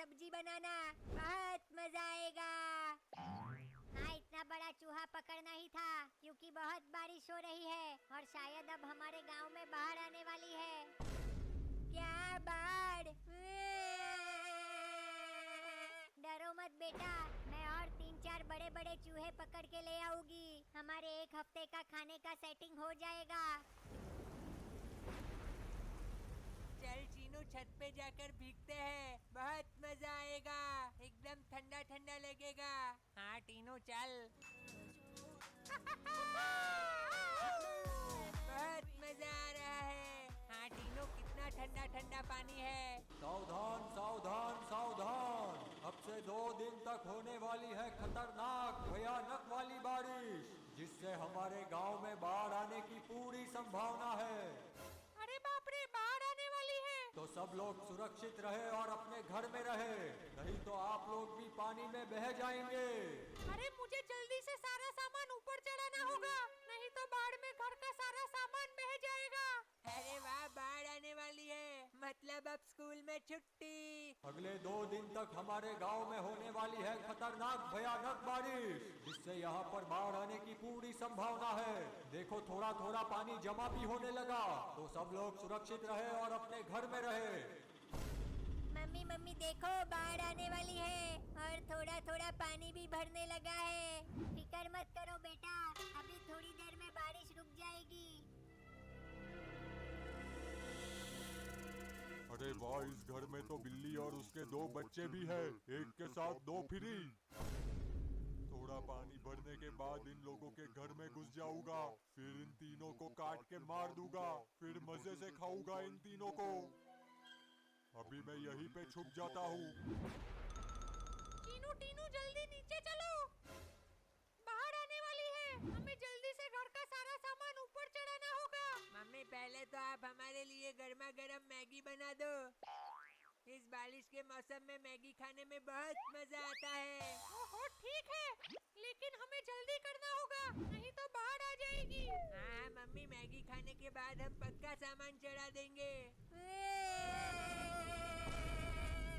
सब्जी बनाना, बहुत मजा आएगा। हाँ, इतना बड़ा चूहा पकड़ना ही था क्योंकि बहुत बारिश हो रही है और शायद अब हमारे गांव में बाढ़ आने वाली है। क्या बाढ़? डरो मत बेटा, मैं और 3-4 बड़े बड़े चूहे पकड़ के ले आऊंगी। हमारे 1 हफ्ते का खाने का सेटिंग हो जाएगा। चल चीनू, छत पे जाकर भीगते हैं, बहुत मजा आएगा, एकदम ठंडा ठंडा लगेगा। हाँ टीनू चल। बहुत मजा आ रहा है। हाँ टीनू, कितना ठंडा ठंडा पानी है। सावधान सावधान सावधान, अब से 2 दिन तक होने वाली है खतरनाक भयानक वाली बारिश, जिससे हमारे गांव में बाढ़ आने की पूरी संभावना है। अरे बाप रे, बाढ़ आने वाली है। तो सब लोग सुरक्षित रहे और अपने घर में रहे, नहीं तो आप लोग भी पानी में बह जाएंगे। अरे मुझे जल्दी से सारा सामान ऊपर चढ़ाना होगा, नहीं तो बाढ़ में घर का सारा सामान बह जाएगा। अरे वाह, बाढ़ आने वाली है, मतलब अब स्कूल में छुट्टी। अगले 2 दिन तक हमारे गांव में होने वाली है खतरनाक भयानक बारिश, जिससे यहाँ पर बाढ़ आने की पूरी संभावना है। देखो थोड़ा थोड़ा पानी जमा भी होने लगा, तो सब लोग सुरक्षित रहे और अपने घर में रहे। मम्मी मम्मी देखो, बाढ़ आने वाली है और थोड़ा थोड़ा पानी भी भरने लगा है। फिक्र मत करो बेटा, अभी थोड़ी देर में बारिश रुक जाएगी। अरे वाह, इस घर में तो बिल्ली और उसके 2 बच्चे भी हैं, एक के साथ 2 फ्री। थोड़ा पानी भरने के बाद इन लोगों के घर में घुस जाऊंगा, फिर इन तीनों को काट के मार दूंगा, फिर मजे से खाऊंगा इन तीनों को। अभी मैं यहीं पे छुप जाता हूँ। टीनू टीनू, जल्दी नीचे चलो, बाहर आने वाली है, हमें जल्दी से घर का सारा सामान ऊपर चढ़ाना होगा। मम्मी, पहले तो आप हमारे लिए गर्मा गर्म मैगी बना दो। इस बारिश के मौसम में मैगी खाने में बहुत मजा आता है। ओहो ठीक है, लेकिन हमें जल्दी करना होगा, नहीं तो बाढ़ आ जाएगी। हाँ मम्मी, मैगी खाने के बाद हम पक्का सामान चढ़ा देंगे।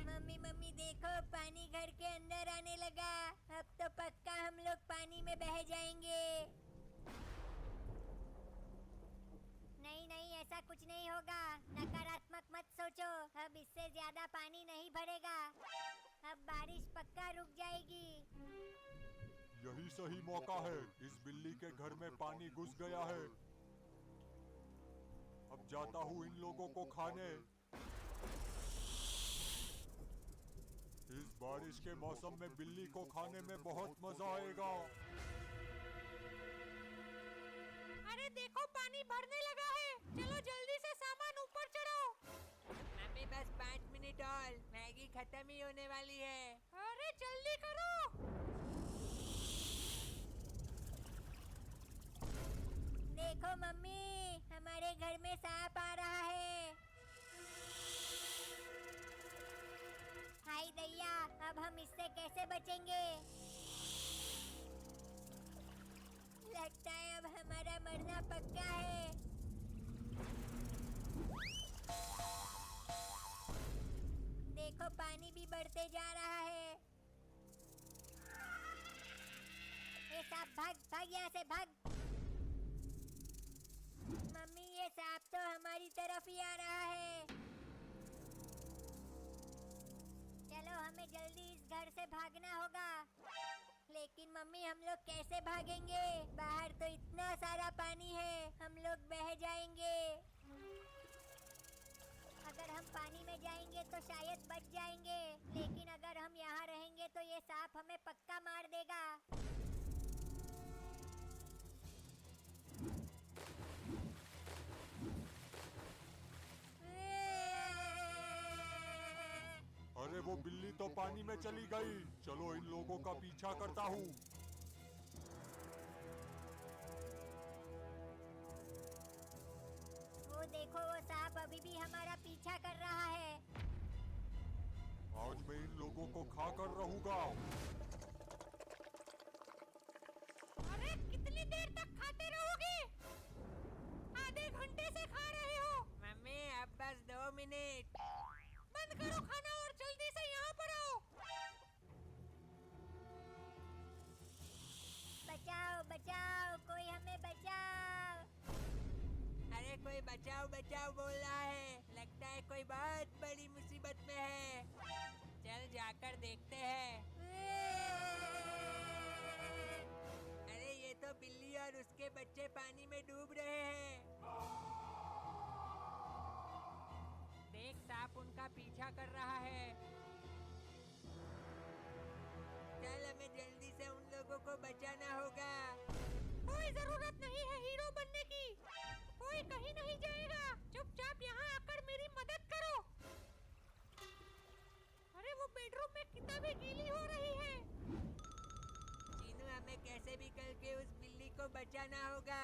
मम्मी मम्मी देखो, पानी घर के अंदर आने लगा, अब तो पक्का हम लोग पानी में बह जाएंगे। नहीं नहीं, ऐसा कुछ नहीं होगा, नकारात्मक मत सोचो, अब इससे ज्यादा पानी नहीं भरेगा, अब बारिश पक्का रुक जाएगी। यही सही मौका है, इस बिल्ली के घर में पानी घुस गया है। अब जाता हूँ इन लोगों को खाने। इस बारिश के मौसम में बिल्ली को खाने में बहुत मजा आएगा। अरे देखो, पानी भरने लगा है, चलो जल्दी से सामान ऊपर चढ़ाओ। मम्मी बस 5 मिनट और, मैगी खत्म ही होने वाली है। अरे जल्दी करो। देखो मम्मी, हमारे घर में सांप आ रहा है। हाय दैया, अब हम इससे कैसे बचेंगे? लगता है अब हमारा मरना पक्का है। देखो पानी भी बढ़ते जा रहा है। ये सांप, भाग भाग यहाँ से, भाग। मम्मी, ये सांप तो हमारी तरफ ही आ रहा है। चलो हमें जल्दी इस घर से भागना होगा। लेकिन मम्मी, हम लोग कैसे भागेंगे? बाहर तो इतना सारा पानी है, हम लोग बह जाएंगे। अगर हम पानी में जाएंगे तो शायद बच जाएंगे, लेकिन अगर हम यहाँ रहेंगे तो ये सांप हमें पक्का मार देगा। अरे वो बिल्ली तो पानी में चली गई, चलो इन लोगों का पीछा करता हूँ। वो देखो, वो सांप अभी भी हमारा पीछा कर रहा है। आज मैं इन लोगों को खा कर रहूंगा। अरे कितनी देर तक खाते रहोगे? आधे घंटे से खा रहे हो। मम्मी अब बस 2 मिनट। बंद करो खाना और जल्दी से यहाँ पर आओ। कोई बचाओ बचाओ बोल रहा है। लगता है कोई बहुत बड़ी मुसीबत में है। चल जाकर देखते हैं। अरे ये तो बिल्ली और उसके बच्चे पानी में डूब रहे हैं। देख सांप उनका पीछा कर रहा है। चल हमें जल्दी से उन लोगों को बचाना होगा। कोई जरूरत नहीं है हीरो बनने की। कोई कहीं नहीं जाएगा। चुपचाप यहाँ आकर मेरी मदद करो। अरे वो बेडरूम में किताबें गीली हो रही है। चीनू हमें कैसे भी करके उस बिल्ली को बचाना होगा।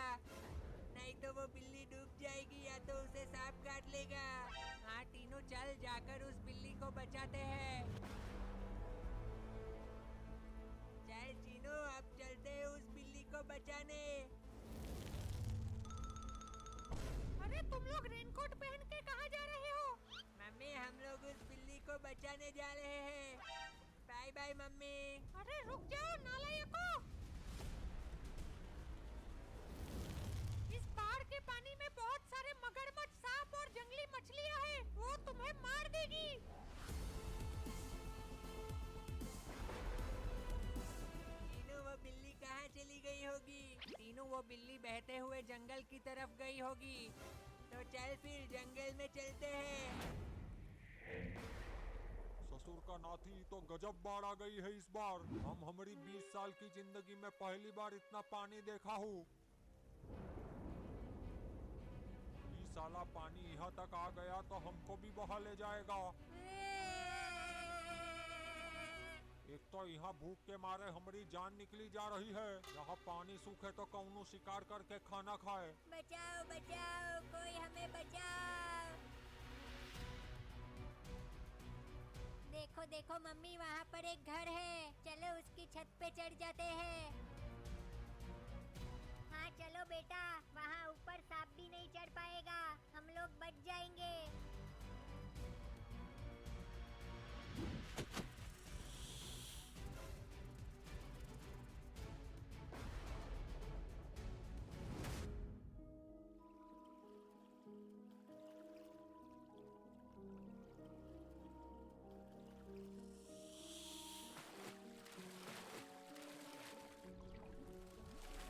नहीं तो वो बिल्ली डूब जाएगी या तो उसे सांप काट लेगा। हाँ टीनू चल जाकर उस बिल्ली को बचाते हैं। चल चीनू अब चलते हैं उस बिल्ली को बचाने। अरे तुम लोग रेनकोट पहन के कहाँ जा रहे हो? मम्मी हम लोग उस बिल्ली को बचाने जा रहे हैं। Bye bye mummy. अरे रुक जाओ नालायकों। इस पहाड़ के पानी में बहुत सारे मगरमच्छ, सांप और जंगली मछलियां हैं। वो तुम्हें मार देगी। तीनों वो बिल्ली कहाँ चली गई होगी? तीनों वो बिल्ली बहते हुए जंगल की तरफ गई होगी। तो चल फिर जंगल में चलते हैं। ससुर का नाती तो गजब बाढ़ आ गई है इस बार। हम हमारी 20 साल की जिंदगी में पहली बार इतना पानी देखा हूँ। ये साला पानी यहाँ तक आ गया तो हमको भी बहा ले जाएगा। एक तो यहाँ भूख के मारे हमारी जान निकली जा रही है। यहाँ पानी सूखे तो कौनो शिकार करके खाना खाए। बचाओ बचाओ कोई हमें बचाओ। देखो देखो मम्मी वहाँ पर एक घर है। चलो उसकी छत पे चढ़ जाते हैं। हाँ चलो बेटा, वहाँ ऊपर सांप भी नहीं चढ़ पाएगा। हम लोग बच जाएंगे।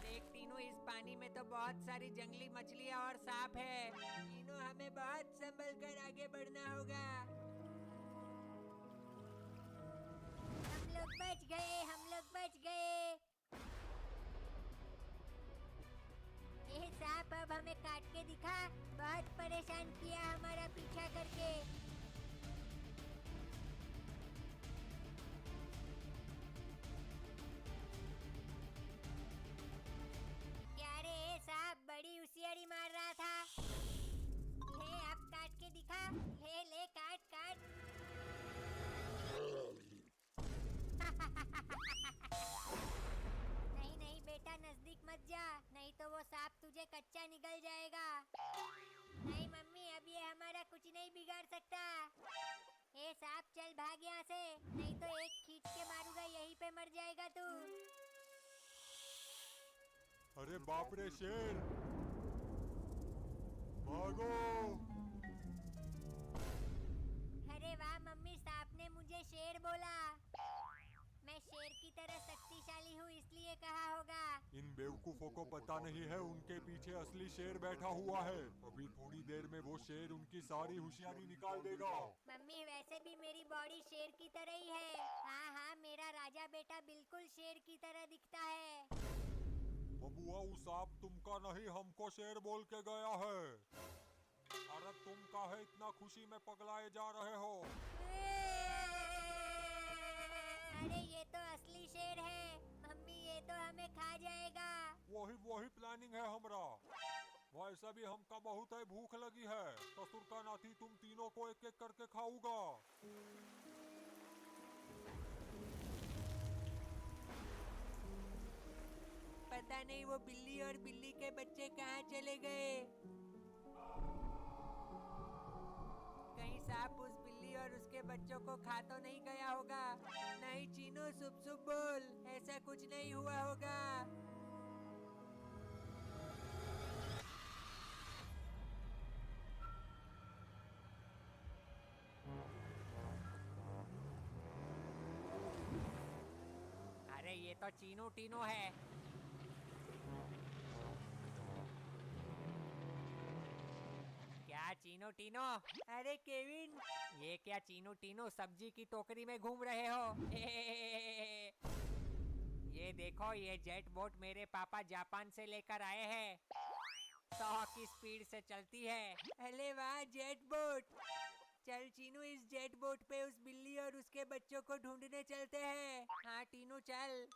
देख तीनों इस पानी में तो बहुत सारी जंगली मछलियाँ और सांप है। तीनों हमें बहुत संभल कर आगे बढ़ना होगा। हम लोग बच गए, हम लोग बच गए। ये सांप अब हमें काट के दिखा। बहुत परेशान किया हमारा पीछा करके। क्या रे ये सांप बड़ी होशियारी मार रहा था। ले अब काट के दिखा। ले ले काट काट। नहीं नहीं बेटा नजदीक मत जा, नहीं तो वो सांप तुझे कच्चा निगल जाएगा। नहीं मम्मी अब ये हमारा कुछ नहीं बिगाड़ सकता। ए सांप चल भाग यहाँ से, नहीं तो एक खींच के मारूंगा यहीं पे मर जाएगा तू। अरे बाप रे शेर, भागो। अरे वाह मम्मी, सांप ने मुझे शेर बोला। मैं शेर की तरह शक्तिशाली हूँ इसलिए कहा होगा। इन बेवकूफों को पता नहीं है उनके पीछे असली शेर बैठा हुआ है। अभी थोड़ी देर में वो शेर उनकी सारी होशियारी निकाल देगा। मम्मी वैसे भी मेरी बॉडी शेर की तरह ही है। हाँ हाँ मेरा राजा बेटा बिल्कुल शेर की तरह दिखता है। बबुआ वो सांप तुमका नहीं हमको शेर बोल के गया है। अरे तुम काहे इतना खुशी में पगलाए जा रहे हो? अरे ये तो असली शेर है मम्मी, ये तो हमें खा जाएगा। वही प्लानिंग है हमरा। वैसे भी हमका बहुत है भूख लगी है। ससुर का नाती तुम तीनों को एक एक करके खाऊंगा। पता नहीं वो बिल्ली और बिल्ली के बच्चे कहाँ चले गए। कहीं सांप उस बिल्ली और उसके बच्चों को खा तो नहीं गया होगा। नहीं चीनू सुप सुप बोल, ऐसा कुछ नहीं हुआ होगा। तो चीनू टीनू है। क्या चीनू टीनू? अरे केविन, ये क्या चीनू टीनू सब्जी की टोकरी में घूम रहे हो? ये देखो, ये जेट बोट मेरे पापा जापान से लेकर आए हैं। 100 की स्पीड से चलती है। अरे वाह, जेट बोट। चल चीनू, इस जेट बोट पे उस बिल्ली और उसके बच्चों को ढूंढने चलते हैं। हाँ टीनू चल।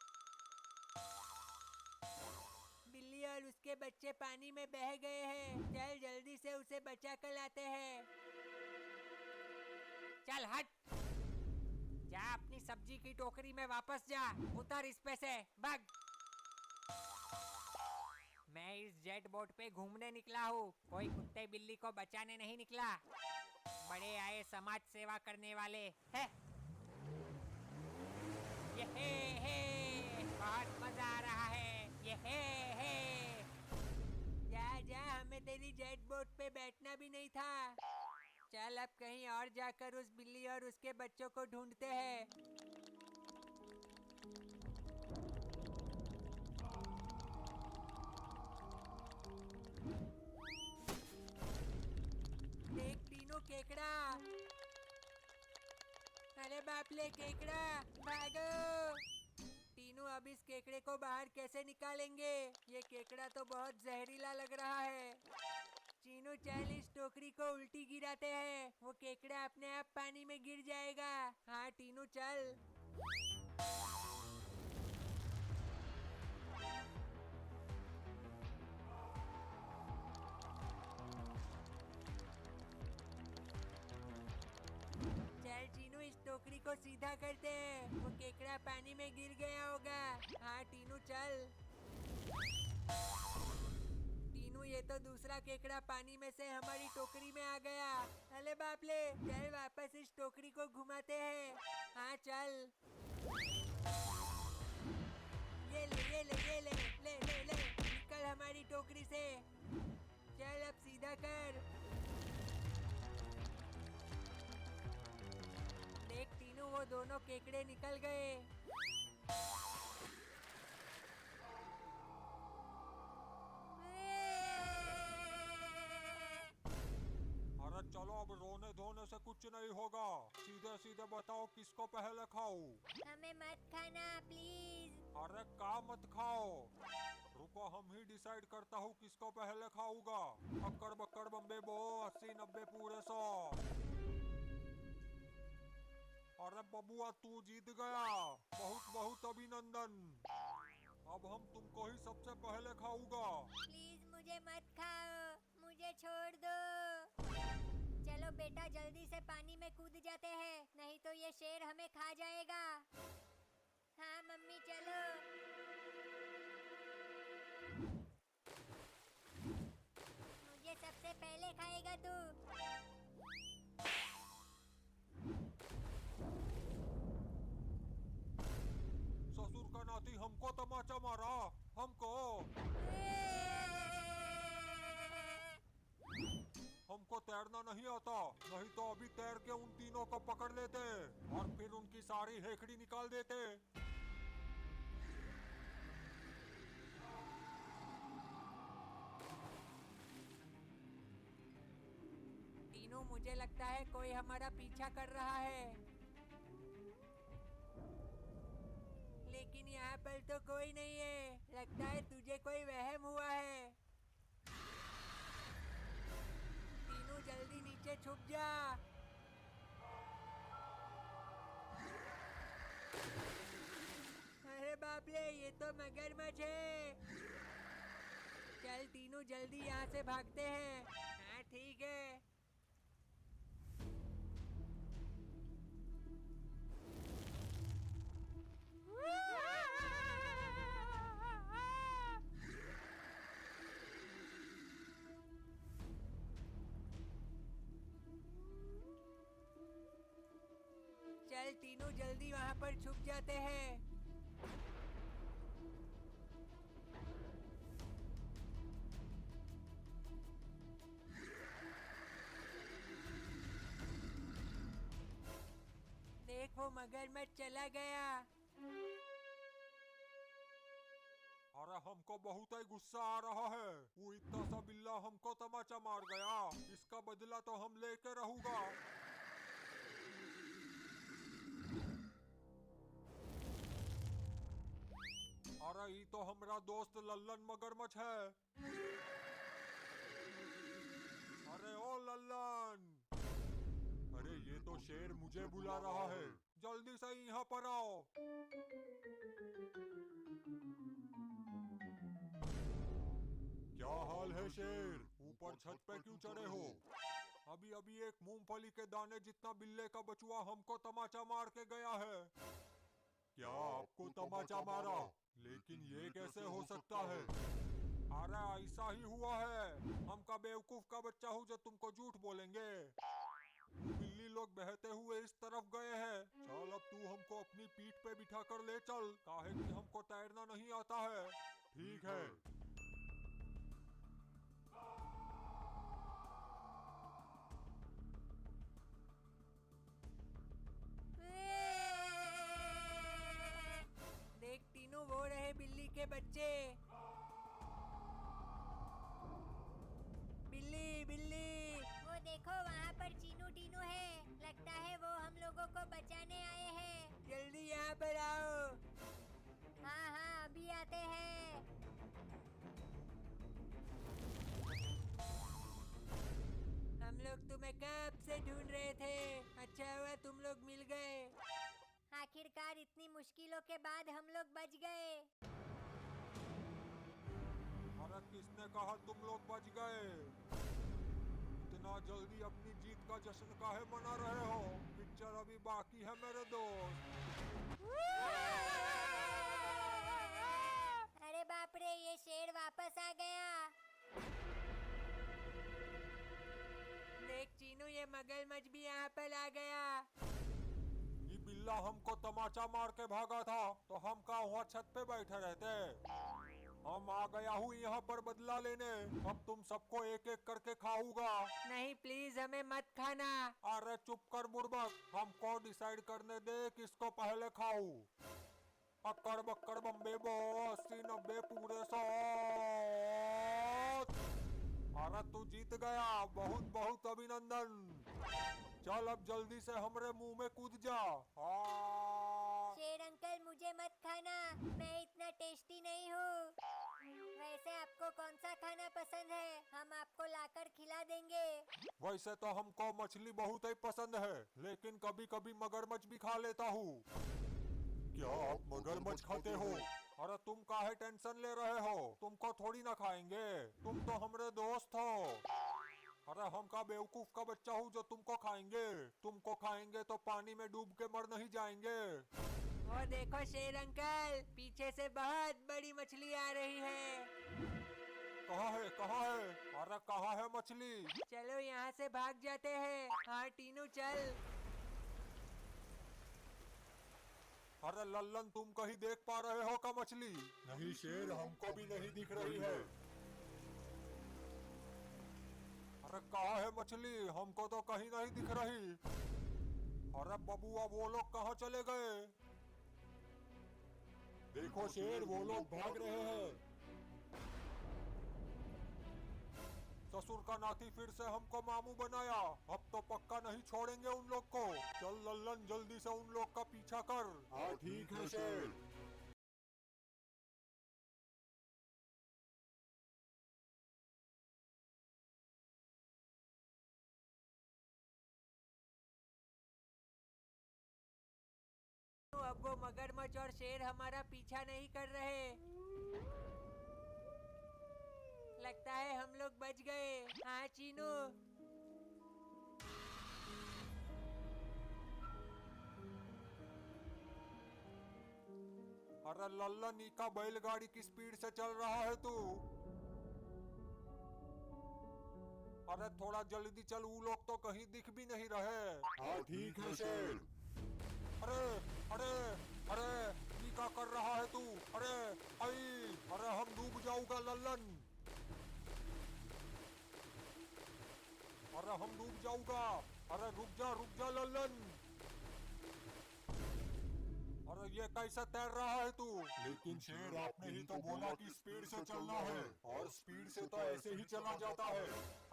बिल्ली और उसके बच्चे पानी में बह गए हैं। चल जल्दी से उसे बचा कर लाते हैं। चल हट, जा अपनी सब्जी की टोकरी में वापस जा। उतर इस पे से, भाग। मैं इस जेट बोट पे घूमने निकला हूँ, कोई कुत्ते बिल्ली को बचाने नहीं निकला। बड़े आए समाज सेवा करने वाले है। ये हे, बहुत मजा आ रहा है। ये हे। जा जा, हमें तेरी जेट बोट पे बैठना भी नहीं था। चल अब कहीं और जाकर उस बिल्ली और उसके बच्चों को ढूंढते हैं। देख टीनू, केकड़ा। अरे बाप ले, केकड़ा भागो। टीनू, अब इस केकड़े को बाहर कैसे निकालेंगे? ये केकड़ा तो बहुत जहरीला लग रहा है। चीनू चल, इस टोकरी को उल्टी गिराते हैं, वो केकड़ा अपने आप पानी में गिर जाएगा। हाँ टीनू चल। चल चीनू, इस टोकरी को सीधा करते हैं, वो केकड़ा पानी में गिर गया होगा। हाँ टीनू चल। टीनू, ये तो दूसरा केकड़ा पानी में से हमारी टोकरी में आ गया। अरे बाप ले, चल वापस इस टोकरी को घुमाते हैं। हाँ चल। ये ले ये ले ये ले ले ले ले, निकल हमारी टोकरी से। चल अब सीधा कर। देख टीनू, वो दोनों केकड़े निकल गए। अरे चलो, अब रोने धोने से कुछ नहीं होगा। सीधे सीधे बताओ किसको पहले खाऊं? हमें मत खाना प्लीज। अरे का मत खाओ, रुको हम ही डिसाइड करता हूँ किसको पहले खाऊंगा। अक्कड़ बक्कड़ बम्बे बो, 80 90 पूरे 100। अरे बबुआ, तू जीत गया, बहुत बहुत अभिनंदन। अब हम तुमको ही सबसे पहले खाऊंगा। प्लीज मुझे मत खाओ, मुझे छोड़ दो। चलो बेटा, जल्दी से पानी में कूद जाते हैं, नहीं तो ये शेर हमें खा जाएगा। हाँ मम्मी चलो। मुझे सबसे पहले खाएगा तू। ससुर का नाती हमको तमाचा मारा, हमको हमको तैरना नहीं आता, नहीं तो अभी तैर के उन तीनों को पकड़ लेते और फिर उनकी सारी हेकड़ी निकाल देते। टीनू, मुझे लगता है कोई हमारा पीछा कर रहा है, लेकिन यहाँ पर तो कोई नहीं है। लगता है तुझे कोई वहम हुआ है। टीनू जल्दी नीचे छुप जा। अरे बाप रे, ये तो मगरमच्छ है। चल टीनू, जल्दी यहाँ से भागते हैं। हाँ ठीक है। चल टीनू, जल्दी वहाँ पर छुप जाते हैं। देख, वो मगरमच्छ चला गया। हमको बहुत ही गुस्सा आ रहा है। वो इतना सा बिल्ला हमको तमाचा मार गया, इसका बदला तो हम लेके रहूंगा। अरे ये तो हमारा दोस्त लल्लन मगरमच्छ है। अरे ओ लल्लन, अरे ये तो शेर मुझे बुला रहा है, जल्दी से यहाँ पर आओ। क्या हाल है शेर, ऊपर छत पे क्यों चढ़े हो? अभी अभी एक मूंगफली के दाने जितना बिल्ले का बचुआ हमको तमाचा मार के गया है। क्या आपको तमाचा मारा? लेकिन ये कैसे हो सकता है? अरे ऐसा ही हुआ है, हम का बेवकूफ का बच्चा हूँ जो तुमको झूठ बोलेंगे। बिल्ली लोग बहते हुए इस तरफ गए हैं। चल अब तू हमको अपनी पीठ पे बिठा कर ले चल, काहे कि हमको तैरना नहीं आता है। ठीक है। देख टीनू, वो रहे बिल्ली के बच्चे। बिल्ली बिल्ली। वो देखो वहाँ पर चीनू टीनू है, लगता है वो हम लोगों को बचाने आए हैं। जल्दी यहाँ पर आओ। हाँ हाँ अभी आते हैं। हम लोग तुम्हें कब से ढूंढ रहे थे, अच्छा हुआ तुम लोग मिल गए। आखिरकार इतनी मुश्किलों के बाद हम लोग बच गए। अरे किसने कहा तुम लोग बच गए? इतना जल्दी अपनी जीत का जश्न काहे मना रहे हो? पिक्चर अभी बाकी है मेरे दोस्त। अरे बाप रे, ये शेर वापस आ गया। देख चीनू, ये मगरमच्छ भी यहाँ पर आ गया। ये बिल्ला हमको तमाचा मार के भागा था, तो हम का वहाँ छत पे बैठे रहते। हम आ गया हूँ यहाँ पर बदला लेने, अब तुम सबको एक एक करके खाऊंगा। नहीं प्लीज, हमें मत खाना। अरे चुप कर बुड़बक, हमको डिसाइड करने दे किसको पहले खाऊं। अक्कड़ बक्कड़ बम्बे बो 80-90 पूरे 100। अरे तू जीत गया, बहुत बहुत अभिनंदन। चल अब जल्दी से हमरे मुंह में कूद जा। शेर अंकल मुझे मत खाना, मैं इतना टेस्टी नहीं हूँ। वैसे आपको कौन सा खाना पसंद है, हम आपको लाकर खिला देंगे। वैसे तो हमको मछली बहुत ही पसंद है, लेकिन कभी कभी मगरमच्छ भी खा लेता हूँ। क्या आप मगरमच्छ खाते हो? अरे तुम काहे टेंशन ले रहे हो, तुमको थोड़ी ना खाएंगे, तुम तो हमरे दोस्त हो। अरे हम का बेवकूफ का बच्चा हूँ जो तुमको खाएंगे? तुमको खाएंगे तो पानी में डूब के मर नहीं जाएंगे। वो देखो शेर अंकल, पीछे से बहुत बड़ी मछली आ रही है। कहाँ है, कहाँ है? अरे कहाँ है मछली? चलो यहाँ से भाग जाते हैं। हाँ टीनू चल। अरे लल्लन, तुम कहीं देख पा रहे हो का मछली? नहीं शेर, हमको भी नहीं दिख रही है। अरे कहाँ है मछली? हमको तो कहीं नहीं दिख रही। अरे बबुआ, वो लोग कहाँ चले गए? देखो शेर, वो लोग भाग रहे हैं। ससुर का नाती फिर से हमको मामू बनाया, अब तो पक्का नहीं छोड़ेंगे उन लोग को। चल लल्लन, जल्दी से उन लोग का पीछा कर। हाँ ठीक है शेर। अब वो मगरमच्छ और शेर हमारा पीछा नहीं कर रहे। लगता है हम लोग बच गए। हाँ चीनू। अरे लल्लन, नीका बैलगाड़ी की स्पीड से चल रहा है तू। अरे थोड़ा जल्दी चल, वो लोग तो कहीं दिख भी नहीं रहे। हाँ ठीक है शेर। अरे अरे अरे, ये क्या कर रहा है तू? अरे आई, अरे हम डूब जाऊंगा लल्लन। अरे हम डूब जाऊंगा। अरे रुक जा लल्लन। अरे ये कैसे तैर रहा है तू? लेकिन शेर, आपने ही तो बोला कि स्पीड से चलना है, और स्पीड से तो ऐसे ही चला जाता है।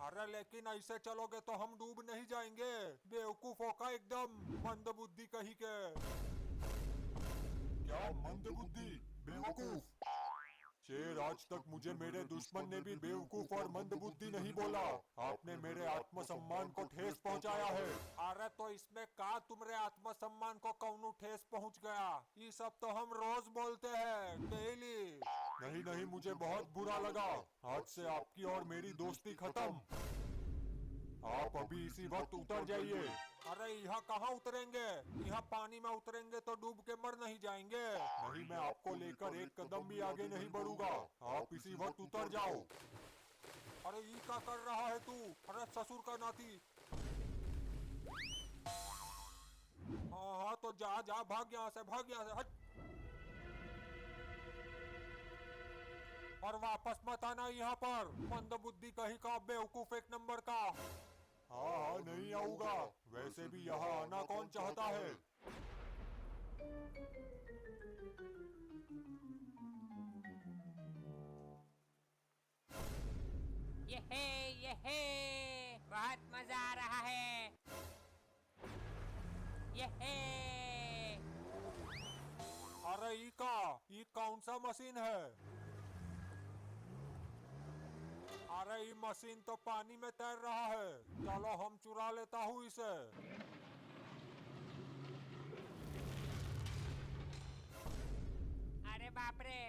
अरे लेकिन ऐसे चलोगे तो हम डूब नहीं जाएंगे? बेवकूफों का एकदम, मंदबुद्धि कहीं के। क्या मंदबुद्धि? बेवकूफ? शेर, आज तक मुझे मेरे दुश्मन ने भी बेवकूफ और मंदबुद्धि नहीं बोला। आपने मेरे आत्मसम्मान को ठेस पहुंचाया है। अरे तो इसमें का तुम्हारे आत्मसम्मान को कौनो ठेस पहुंच गया? ये सब तो हम रोज बोलते हैं, डेली। नहीं नहीं, मुझे बहुत बुरा लगा। आज से आपकी और मेरी दोस्ती खत्म। आप अभी इसी वक्त उतर जाइए। अरे यहाँ कहाँ उतरेंगे? यहाँ पानी में उतरेंगे तो डूब के मर नहीं जाएंगे? नहीं, मैं आपको लेकर एक कदम भी आगे नहीं बढ़ूंगा। आप इसी वक्त उतर जाओ। अरे ये क्या कर रहा है तू? अरे ससुर का नाती। हाँ हाँ, तो जा जा, भाग यहाँ से, भाग यहाँ से, हट। और वापस मत आना यहाँ पर, मंदबुद्धि कहीं का, बेवकूफ एक नंबर का। हाँ हाँ, नहीं आऊंगा। वैसे भी यहाँ आना कौन चाहता है? ये बहुत मजा आ रहा है। अरे ये कौन सा मशीन है? अरे ये मशीन तो पानी में तैर रहा है। चलो हम चुरा लेता हूँ इसे। अरे बाप रे।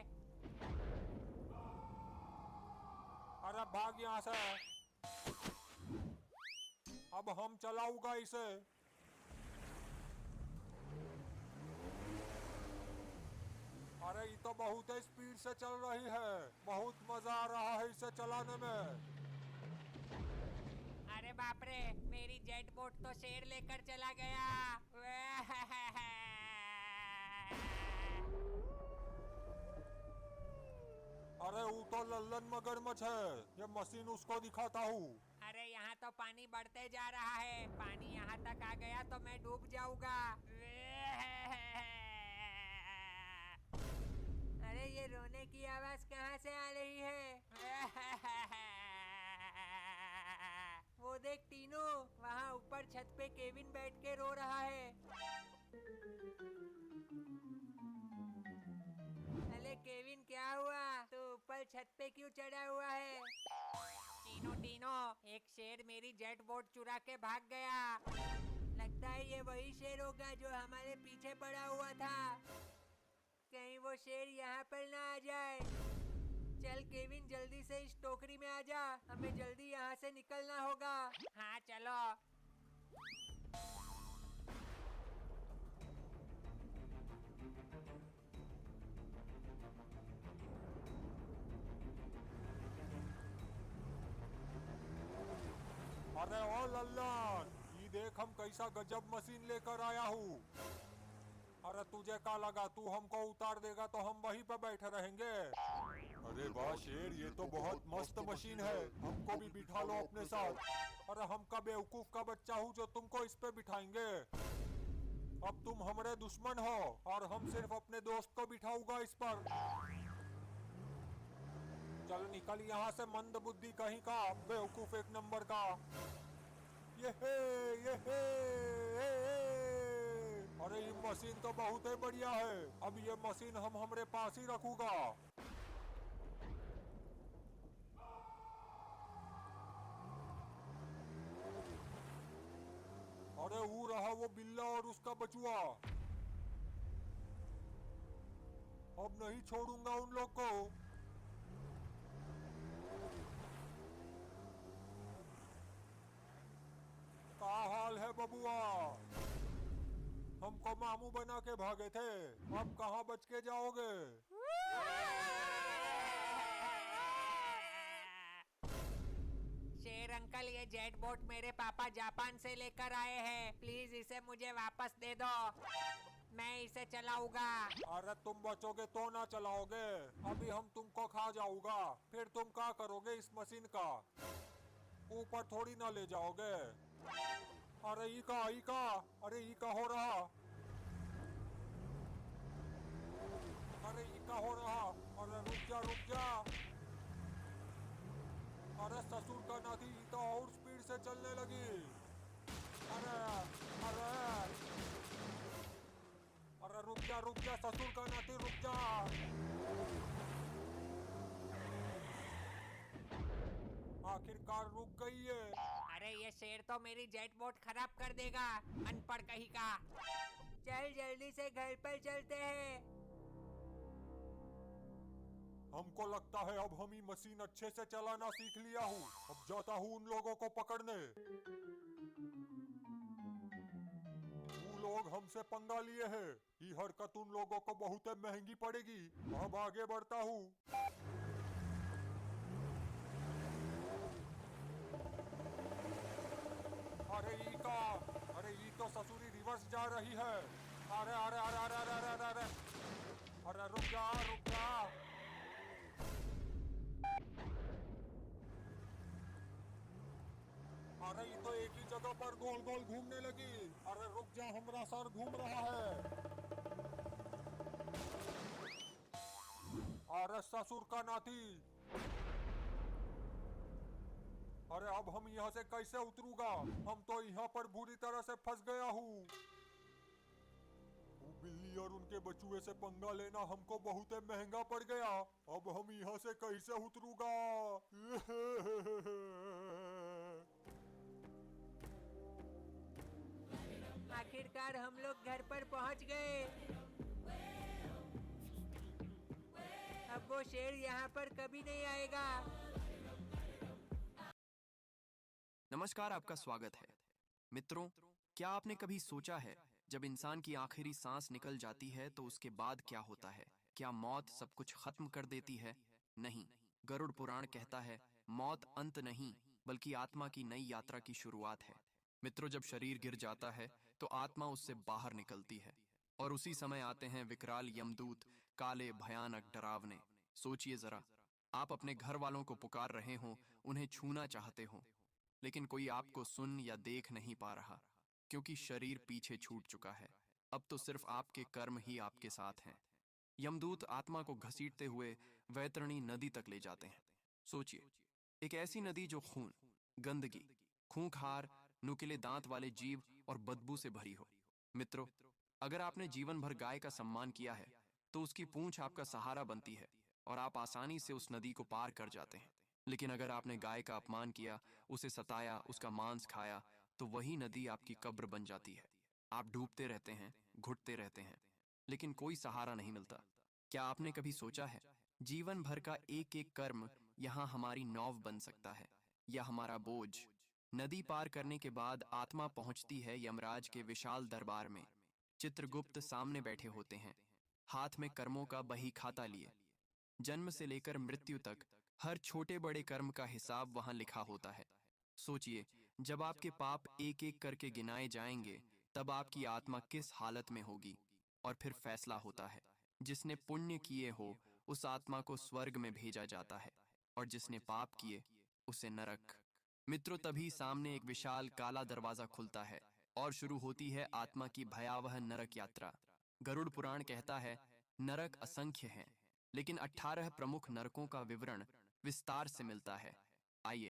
अरे भाग यहाँ से। अब हम चलाऊंगा इसे। अरे ये तो बहुत ही स्पीड से चल रही है। बहुत मजा आ रहा है इसे चलाने में। अरे बाप रे, मेरी जेट बोट तो शेर लेकर चला गया। अरे वो तो लल्लन मगरमच्छ है। ये मशीन उसको दिखाता हूँ। अरे यहाँ तो पानी बढ़ते जा रहा है। पानी यहाँ तक आ गया तो मैं डूब जाऊंगा। अरे ये रोने की आवाज कहाँ से आ रही है? वो देख टीनू, वहाँ ऊपर छत पे केविन बैठ के रो रहा है। अरे केविन, क्या हुआ? तू ऊपर छत पे क्यों चढ़ा हुआ है? टीनो, एक शेर मेरी जेट बोट चुरा के भाग गया। लगता है ये वही शेर होगा जो हमारे पीछे पड़ा हुआ था। कहीं वो शेर यहाँ पर ना आ जाए। चल केविन, जल्दी से इस टोकरी में आ जा। हमें जल्दी यहाँ से निकलना होगा। हाँ चलो। अरे ओ लल्लन, ये देख हम कैसा गजब मशीन लेकर आया हूँ। अरे तुझे क्या लगा तू हमको उतार देगा तो हम वहीं पे बैठे रहेंगे? अरे वाह शेर, ये तो बहुत मस्त मशीन है। हमको भी बिठा लो अपने साथ। अरे हम का बेवकूफ का बच्चा हूँ जो तुमको इस पे बिठाएंगे? अब तुम हमारे दुश्मन हो और हम सिर्फ अपने दोस्त को बिठाऊंगा इस पर। चल निकल यहाँ से, मंद बुद्धि कहीं का, बेवकूफ एक नंबर का। ये अरे ये मशीन तो बहुत ही बढ़िया है। अब ये मशीन हम हमारे पास ही रखूंगा। अरे वो रहा वो बिल्ला और उसका बचुआ। अब नहीं छोड़ूंगा उन लोग को। क्या हाल है बबुआ? हमको मामू बना के भागे थे, अब कहाँ बच के जाओगे? शेर अंकल, ये जेट बोट मेरे पापा जापान से लेकर आए हैं। प्लीज इसे मुझे वापस दे दो, मैं इसे चलाऊंगा। अरे तुम बचोगे तो ना चलाओगे। अभी हम तुमको खा जाऊंगा, फिर तुम क्या करोगे इस मशीन का? ऊपर थोड़ी ना ले जाओगे। अरे ई का, अरे ई का हो रहा। अरे ये क्या हो रहा? अरे रुक जा। अरे ससुर का नाती तो और स्पीड से चलने लगी। अरे अरे अरे रुक जा ससुर का नाती, रुक जा। आखिरकार रुक गई है। अरे ये शेर तो मेरी जेट बोट खराब कर देगा, अनपढ़ कहीं का। चल जल्दी से घर पर चलते हैं। हमको लगता है अब हम ही मशीन अच्छे से चलाना सीख लिया हूँ। अब जाता हूँ उन लोगों को पकड़ने। वो लोग हमसे पंगा लिए हैं। ये हरकत उन लोगों को बहुत महंगी पड़ेगी। अब आगे बढ़ता हूँ। अरे ये तो ससुरी रिवर्स जा रही है। अरे रुक जा। अरे ये तो एक ही जगह पर गोल गोल घूमने लगी। अरे रुक जा, हमारा सर घूम रहा है। अरे ससुर का नाती। अरे अब हम यहाँ से कैसे उतरूंगा? हम तो यहाँ पर बुरी तरह से फंस गया हूँ। वो बिल्ली और उनके बचुए से पंगा लेना हमको बहुत महंगा पड़ गया। अब हम यहाँ से कैसे उतरूंगा? आखिरकार हम लोग घर पर पहुंच गए। अब वो शेर यहाँ पर कभी नहीं आएगा। नमस्कार, आपका स्वागत है। मित्रों, क्या आपने कभी सोचा है जब इंसान की आखिरी सांस निकल जाती है तो उसके बाद क्या होता है? क्या मौत सब कुछ खत्म कर देती है? नहीं, गरुड़ पुराण कहता है मौत अंत नहीं बल्कि आत्मा की नई यात्रा की शुरुआत है। मित्रों, जब शरीर गिर जाता है तो आत्मा उससे बाहर निकलती है और उसी समय आते हैं विकराल यमदूत, काले, भयानक, डरावने। सोचिए जरा, आप अपने घर वालों को पुकार रहे हो, उन्हें छूना चाहते हो, लेकिन कोई आपको सुन या देख नहीं पा रहा क्योंकि शरीर पीछे छूट चुका है। अब तो सिर्फ आपके कर्म ही आपके साथ हैं। यमदूत आत्मा को घसीटते हुए वैतरणी नदी तक ले जाते हैं। सोचिए, एक ऐसी नदी जो खून, गंदगी, खूंखार, नुकीले दांत वाले जीव और बदबू से भरी हो। मित्रों, अगर आपने जीवन भर गाय का सम्मान किया है तो उसकी पूंछ आपका सहारा बनती है और आप आसानी से उस नदी को पार कर जाते हैं। लेकिन अगर आपने गाय का अपमान किया, उसे सताया, उसका मांस खाया, तो वही नदी आपकी कब्र बन जाती है। आप डूबते रहते हैं, घुटते रहते हैं, लेकिन कोई सहारा नहीं मिलता। क्या आपने कभी सोचा है, जीवन भर का एक एक कर्म यहाँ हमारी नौव बन सकता है या हमारा बोझ? नदी पार करने के बाद आत्मा पहुंचती है यमराज के विशाल दरबार में। चित्रगुप्त सामने बैठे होते हैं, हाथ में कर्मों का बही खाता लिए। जन्म से लेकर मृत्यु तक हर छोटे बड़े कर्म का हिसाब वहां लिखा होता है। सोचिए, जब आपके पाप एक एक करके गिनाए जाएंगे तब आपकी आत्मा किस हालत में होगी। और फिर फैसला होता है, जिसने पुण्य किए हो उस आत्मा को स्वर्ग में भेजा जाता है और जिसने पाप किए उसे नरक। मित्रों, तभी सामने एक विशाल काला दरवाजा खुलता है और शुरू होती है आत्मा की भयावह नरक यात्रा। गरुड़ पुराण कहता है नरक असंख्य हैं, लेकिन 18 प्रमुख नरकों का विवरण विस्तार से मिलता है। आइए